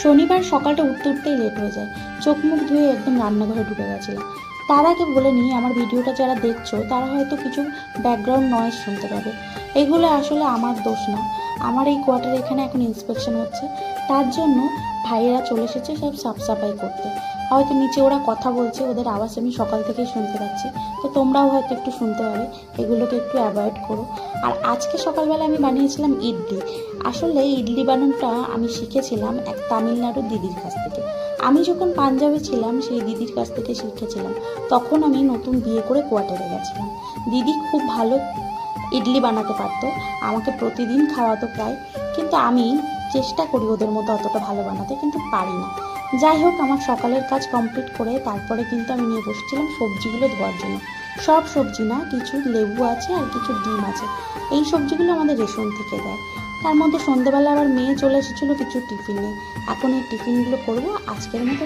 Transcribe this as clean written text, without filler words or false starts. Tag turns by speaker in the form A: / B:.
A: শনিবার সকালটা উঠতে উঠতেই লেট হয়ে যায়। চোখ মুখ ধুয়ে একদম রান্নাঘরে ঢুকে গেছিলাম। তার আগে বলে নিই, আমার ভিডিওটা যারা দেখছো তারা হয়তো কিছু ব্যাকগ্রাউন্ড নয়েজ শুনতে পাবে। এগুলো আসলে আমার দোষ না। আমার এই কোয়ার্টারে এখানে এখন ইন্সপেকশন হচ্ছে, তার জন্য ভাইয়েরা চলে এসেছে সব সাফ সাফাই করতে। হয়তো নিচে ওরা কথা বলছে, ওদের আওয়াজ আমি সকাল থেকেই শুনতে পাচ্ছি, তো তোমরাও হয়তো একটু শুনতে পাবে। এগুলোকে একটু অ্যাভয়েড করো। আর আজকে সকালবেলা আমি বানিয়েছিলাম ইডলি। আসলে ইডলি বানানোটা আমি শিখেছিলাম এক তামিলনাড়ুর দিদির কাছ থেকে। আমি যখন পাঞ্জাবে ছিলাম সেই দিদির কাছ থেকে শিখেছিলাম। তখন আমি নতুন বিয়ে করে কোয়ার্টারে গেছিলাম। দিদি খুব ভালো ইডলি বানাতে পারতো, আমাকে প্রতিদিন খাওয়াতো প্রায়। কিন্তু আমি চেষ্টা করি ওদের মতো অতটা ভালো বানাতে, কিন্তু পারি না। যাই হোক, আমার সকালের কাজ কমপ্লিট করে তারপরে কিন্তু আমি নিয়ে বসছিলাম সবজিগুলো ধোয়ার জন্য। সব সবজি না, কিছু লেবু আছে আর কিছু ডিম আছে। এই সবজিগুলো আমাদের রেশন থেকে দেয়। তার মধ্যে সন্ধ্যেবেলা আবার মেয়ে চলে এসেছিলো কিছু টিফিন নিয়ে। এখন এই টিফিনগুলো করবো। আজকের মতো